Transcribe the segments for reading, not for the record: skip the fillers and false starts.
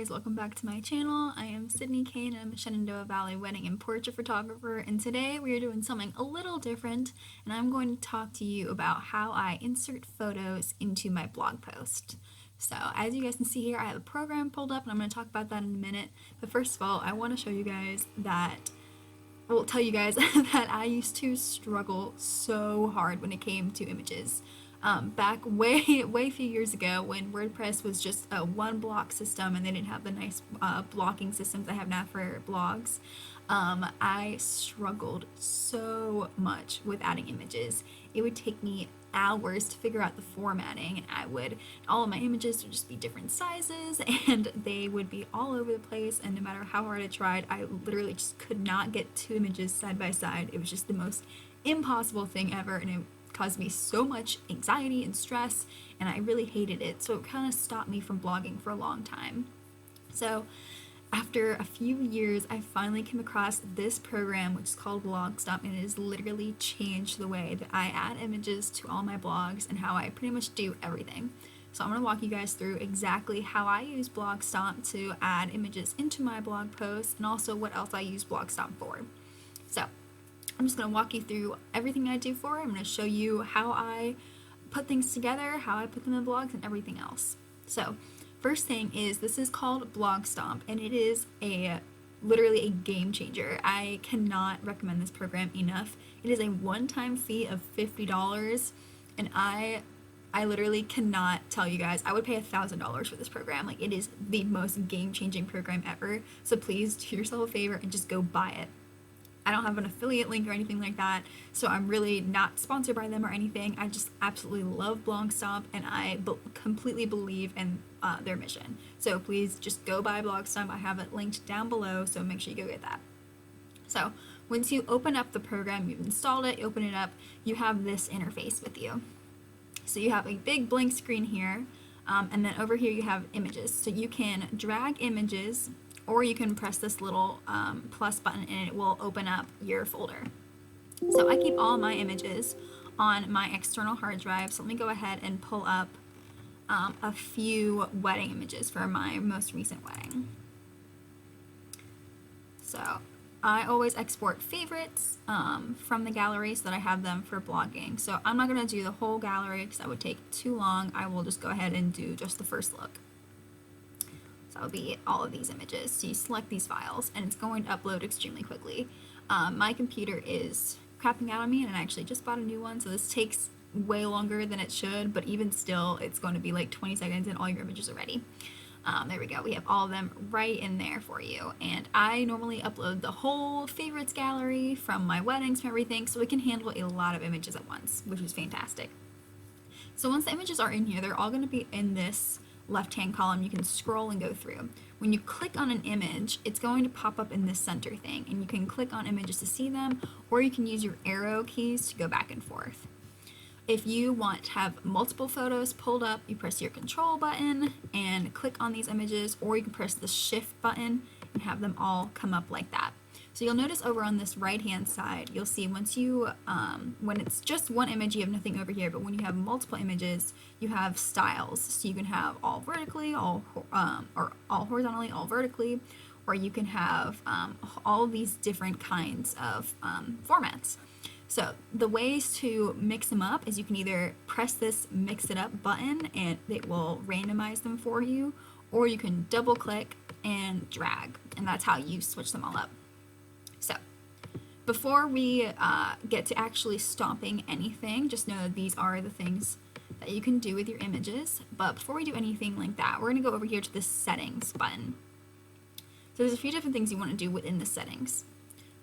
guys, welcome back to my channel. I am Sydney Kane and I'm a Shenandoah Valley wedding and portrait photographer, and today we are doing something a little different, and I'm going to talk to you about how I insert photos into my blog post. So as you guys can see here, I have a program pulled up and I'm going to talk about that in a minute, but first of all I want to show you guys that tell you guys that I used to struggle so hard when it came to images. Back way few years ago when WordPress was just a one block system and they didn't have the nice blocking systems I have now for blogs, I struggled so much with adding images. It would take me hours to figure out the formatting, and all of my images would just be different sizes and they would be all over the place, and no matter how hard I tried, I literally just could not get two images side by side. It was just the most impossible thing ever, and it caused me so much anxiety and stress, and I really hated it, so it kind of stopped me from blogging for a long time. So after a few years, I finally came across this program, which is called BlogStomp, and it has literally changed the way that I add images to all my blogs and how I pretty much do everything. So I'm going to walk you guys through exactly how I use BlogStomp to add images into my blog posts, and also what else I use BlogStomp for. So I'm just going to walk you through everything I do for it. I'm going to show you how I put things together, how I put them in blogs, and everything else. So first thing is, this is called BlogStomp, and it is literally a game changer. I cannot recommend this program enough. It is a one-time fee of $50, and I literally cannot tell you guys, I would pay $1,000 for this program. Like, it is the most game-changing program ever. So please do yourself a favor and just go buy it. I don't have an affiliate link or anything like that, so I'm really not sponsored by them or anything. I just absolutely love BlogStomp, and I completely believe in their mission. So please just go buy BlogStomp. I have it linked down below, so make sure you go get that. So once you open up the program, you've installed it, you open it up, you have this interface with you. So you have a big blank screen here, and then over here you have images. So you can drag images, or you can press this little plus button and it will open up your folder. So I keep all my images on my external hard drive, so let me go ahead and pull up a few wedding images for my most recent wedding. So I always export favorites from the gallery so that I have them for blogging. So I'm not going to do the whole gallery because that would take too long. I will just go ahead and do just the first look. That'll be all of these images. So you select these files and it's going to upload extremely quickly. My computer is crapping out on me, and I actually just bought a new one, so this takes way longer than it should, but even still it's going to be like 20 seconds and all your images are ready. There we go, we have all of them right in there for you, and I normally upload the whole favorites gallery from my weddings and everything, so it can handle a lot of images at once, which is fantastic. So once the images are in here, they're all going to be in this left-hand column. You can scroll and go through. When you click on an image, it's going to pop up in this center thing, and you can click on images to see them, or you can use your arrow keys to go back and forth. If you want to have multiple photos pulled up, you press your control button and click on these images, or you can press the shift button and have them all come up like that. So you'll notice over on this right hand side, you'll see once you, when it's just one image, you have nothing over here, but when you have multiple images, you have styles. So you can have all vertically, or all horizontally, all vertically, or you can have all these different kinds of formats. So the ways to mix them up is you can either press this mix it up button and it will randomize them for you, or you can double click and drag, and that's how you switch them all up. So before we get to actually stomping anything, just know that these are the things that you can do with your images. But before we do anything like that, we're going to go over here to the settings button. So there's a few different things you want to do within the settings.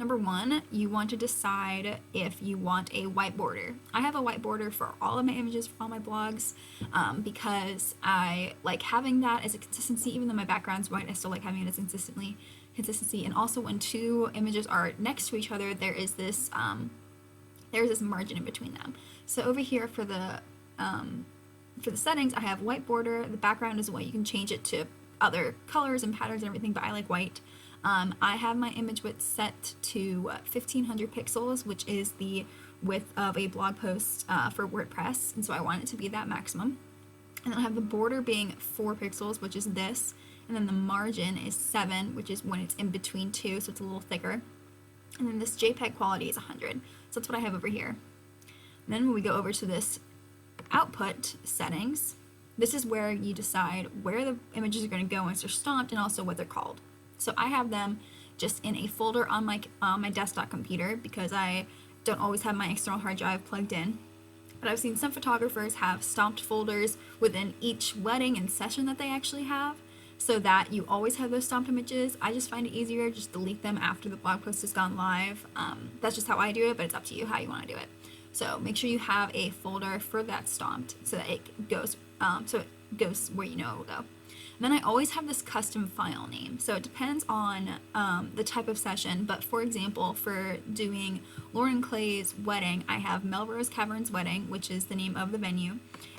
Number one, you want to decide if you want a white border. I have a white border for all of my images, for all my blogs, because I like having that as a consistency. Even though my background's white, I still like having it as consistency. And also when two images are next to each other, there's this margin in between them. So over here for the settings, I have white border. The background is white. You can change it to other colors and patterns and everything, but I like white. I have my image width set to 1500 pixels, which is the width of a blog post for WordPress, and so I want it to be that maximum. And then I have the border being 4 pixels, which is this, and then the margin is 7, which is when it's in between two, so it's a little thicker. And then this JPEG quality is 100, so that's what I have over here. And then when we go over to this output settings, this is where you decide where the images are going to go once they're stomped and also what they're called. So I have them just in a folder on my desktop computer because I don't always have my external hard drive plugged in. But I've seen some photographers have stomped folders within each wedding and session that they actually have, so that you always have those stomped images. I just find it easier, just delete them after the blog post has gone live. That's just how I do it, but it's up to you how you want to do it. So make sure you have a folder for that stomped so that it goes where you know it will go. And then I always have this custom file name. So it depends on the type of session, but for example, for doing Lauren Clay's wedding, I have Melrose Caverns Wedding, which is the name of the venue,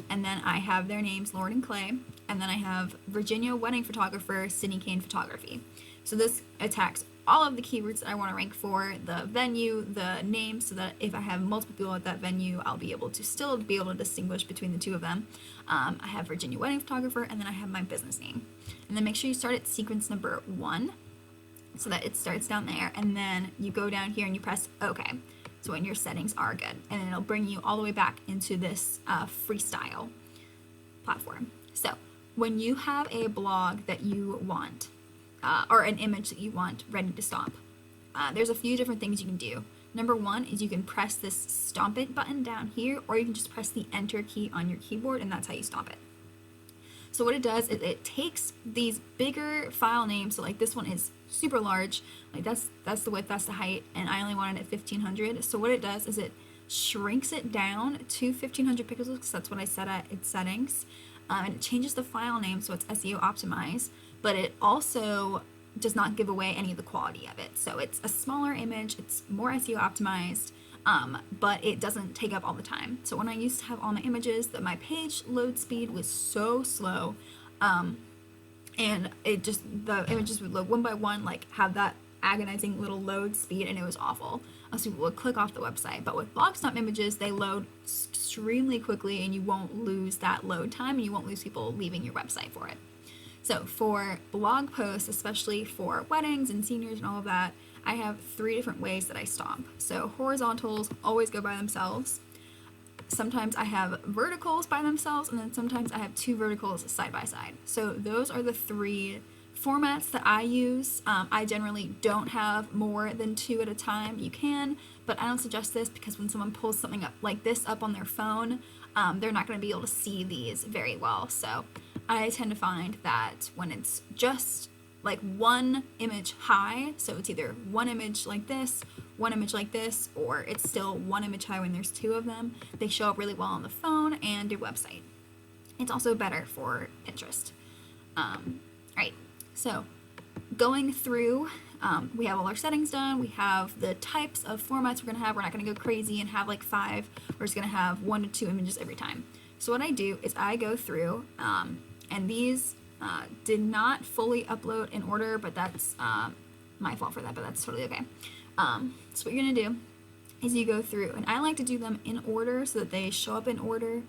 and then I have their names, Lauren and Clay, and then I have Virginia Wedding Photographer, Sydney Kane Photography. So this attacks all of the keywords that I want to rank for, the venue, the name, so that if I have multiple people at that venue, I'll be able to still be able to distinguish between the two of them. I have Virginia Wedding Photographer, and then I have my business name. And then make sure you start at sequence number 1, so that it starts down there, and then you go down here and you press OK. So when your settings are good, and then it'll bring you all the way back into this freestyle platform. So when you have a blog that you want, or an image that you want ready to stomp, there's a few different things you can do. Number 1 is you can press this stomp it button down here, or you can just press the enter key on your keyboard, and that's how you stomp it. So what it does is it takes these bigger file names, so like this one is super large, like that's the width, that's the height, and I only want it at 1500. So what it does is it shrinks it down to 1500 pixels, because that's what I set at its settings, and it changes the file name so it's SEO optimized, but it also does not give away any of the quality of it. So it's a smaller image, it's more SEO optimized, but it doesn't take up all the time. So when I used to have all my images, my page load speed was so slow, and the images would load one by one, like have that agonizing little load speed, and it was awful. So people would click off the website. But with BlogStomp images, they load extremely quickly, and you won't lose that load time, and you won't lose people leaving your website for it. So for blog posts, especially for weddings and seniors and all of that, I have 3 different ways that I stomp. So horizontals always go by themselves. Sometimes I have verticals by themselves, and then sometimes I have 2 verticals side by side. So those are the 3 formats that I use. I generally don't have more than 2 at a time. You can, but I don't suggest this because when someone pulls something up like this up on their phone, they're not going to be able to see these very well. So I tend to find that when it's just like one image high, so it's either one image like this, one image like this, or it's still one image high when there's 2 of them, they show up really well on the phone and your website. It's also better for Pinterest. Right, so going through, we have all our settings done, we have the types of formats we're going to have. We're not going to go crazy and have like 5, we're just going to have 1 to 2 images every time. So what I do is I go through, and these did not fully upload in order, but that's my fault for that, but that's totally okay. So what you're going to do is you go through, and I like to do them in order so that they show up in order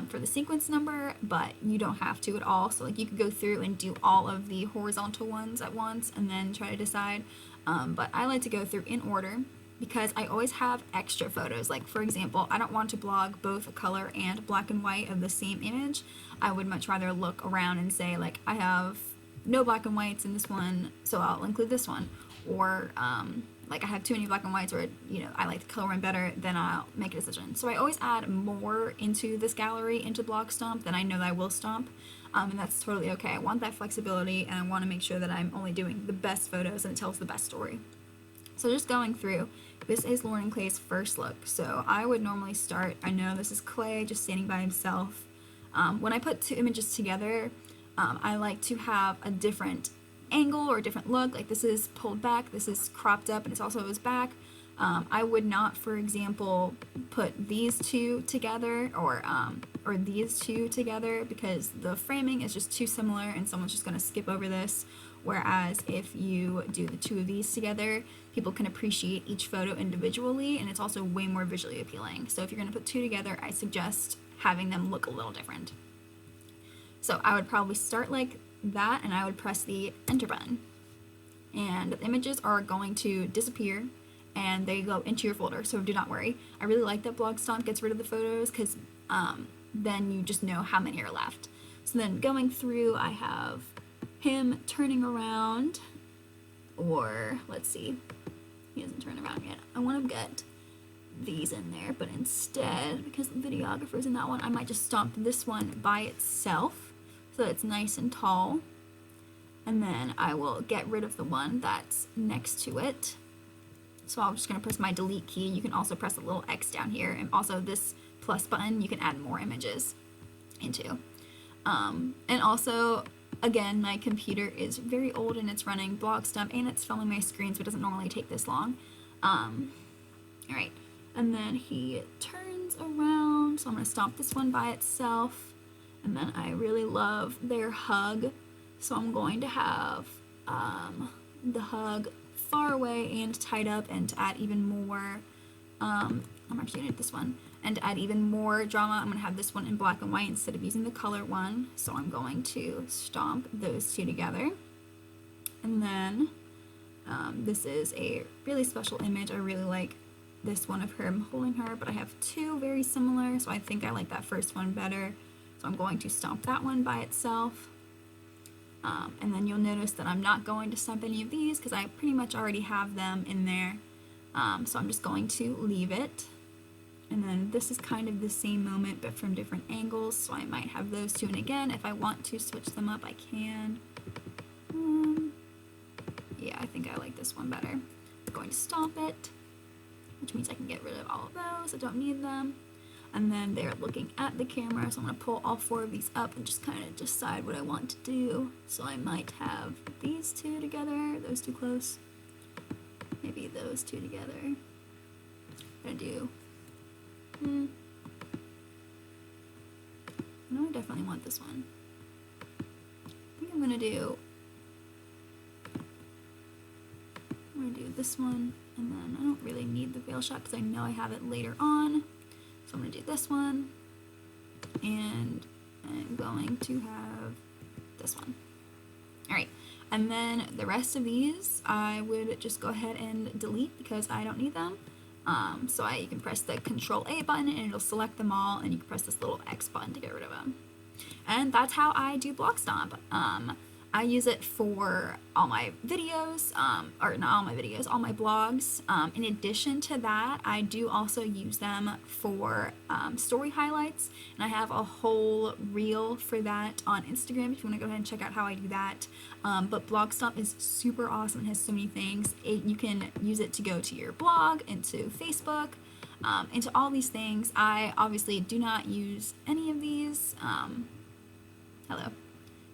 for the sequence number, but you don't have to at all. So like you could go through and do all of the horizontal ones at once and then try to decide, but I like to go through in order because I always have extra photos. Like for example, I don't want to blog both color and black and white of the same image. I would much rather look around and say like I have no black and whites in this one, so I'll include this one, or like I have too many black and whites, or I like the color one better, then I'll make a decision. So I always add more into this gallery, into BlogStomp, than I know that I will stomp, and that's totally okay. I want that flexibility, and I want to make sure that I'm only doing the best photos and it tells the best story. So just going through, this is Lauren Clay's first look. So I would normally start, I know this is Clay just standing by himself. When I put 2 images together, I like to have a different angle or a different look. Like this is pulled back, this is cropped up, and it's also his back. I would not, for example, put these 2 together or these 2 together because the framing is just too similar and someone's just going to skip over this. Whereas if you do the 2 of these together, people can appreciate each photo individually, and it's also way more visually appealing. So if you're going to put 2 together, I suggest having them look a little different. So I would probably start like that, and I would press the enter button. And the images are going to disappear and they go into your folder, so do not worry. I really like that BlogStomp gets rid of the photos because then you just know how many are left. So then going through, I have him turning around, or let's see, he hasn't turned around yet. I want to get these in there, but instead, because the videographer's in that one, I might just stomp this one by itself so that it's nice and tall. And then I will get rid of the one that's next to it. So I'm just going to press my delete key. You can also press a little X down here, and also this plus button you can add more images into. And also, again, my computer is very old and it's running BlogStomp and it's filming my screen, so it doesn't normally take this long. Alright, and then he turns around, so I'm going to stomp this one by itself. And then I really love their hug, so I'm going to have the hug far away and tied up, and to add even more, I'm actually going to do this one, and to add even more drama, I'm going to have this one in black and white instead of using the color one, so I'm going to stomp those two together. And then this is a really special image. I really like this one of him holding her, but I have two very similar, so I think I like that first one better, so I'm going to stomp that one by itself. And then you'll notice that I'm not going to stomp any of these because I pretty much already have them in there. So I'm just going to leave it. And then this is kind of the same moment but from different angles, so I might have those two. And again, if I want to switch them up, I can. Yeah, I think I like this one better. I'm going to stomp it, which means I can get rid of all of those. I don't need them. And then they're looking at the camera, so I'm going to pull all four of these up and just kind of decide what I want to do. So I might have these two together, those two close, maybe those two together. I'm going to do, no, I definitely want this one. I think I'm going to do this one, and then I don't really need the veil shot because I know I have it later on. So I'm going to do this one, and I'm going to have this one. Alright, and then the rest of these I would just go ahead and delete because I don't need them. So you can press the Control-A button and it'll select them all, and you can press this little X button to get rid of them. And that's how I do BlogStomp. I use it for all my videos, or not all my videos, all my blogs. In addition to that, I do also use them for story highlights, and I have a whole reel for that on Instagram if you want to go ahead and check out how I do that. But BlogStomp is super awesome and has so many things. You can use it to go to your blog, into Facebook, into all these things. I obviously do not use any of these. Hello.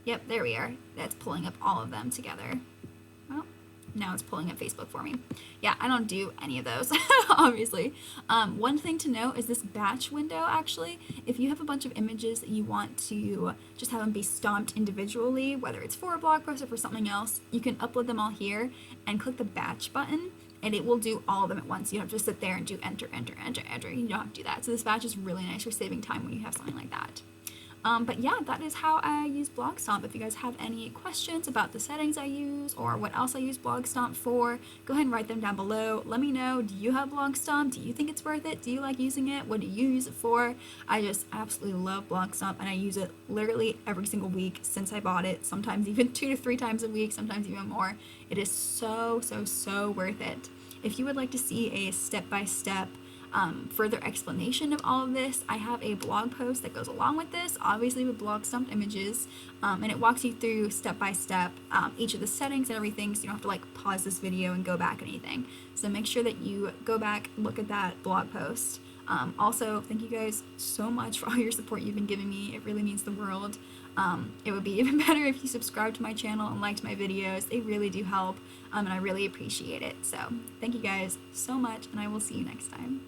Yep, there we are. That's pulling up all of them together. Well, now it's pulling up Facebook for me. Yeah, I don't do any of those, obviously. One thing to note is this batch window, actually. If you have a bunch of images that you want to just have them be stomped individually, whether it's for a blog post or for something else, you can upload them all here and click the batch button, and it will do all of them at once. You don't have to sit there and do enter, enter, enter, enter. You don't have to do that. So this batch is really nice for saving time when you have something like that. But yeah, that is how I use BlogStomp. If you guys have any questions about the settings I use or what else I use BlogStomp for, go ahead and write them down below. Let me know, do you have BlogStomp? Do you think it's worth it? Do you like using it? What do you use it for? I just absolutely love BlogStomp, and I use it literally every single week since I bought it, sometimes even 2 to 3 times a week, sometimes even more. It is so, so, so worth it. If you would like to see a step-by-step further explanation of all of this, I have a blog post that goes along with this, obviously with BlogStomp images, and it walks you through step by step each of the settings and everything, so you don't have to like pause this video and go back or anything. So make sure that you go back, look at that blog post. Also, thank you guys so much for all your support you've been giving me. It really means the world. It would be even better if you subscribed to my channel and liked my videos. They really do help, and I really appreciate it. So thank you guys so much, and I will see you next time.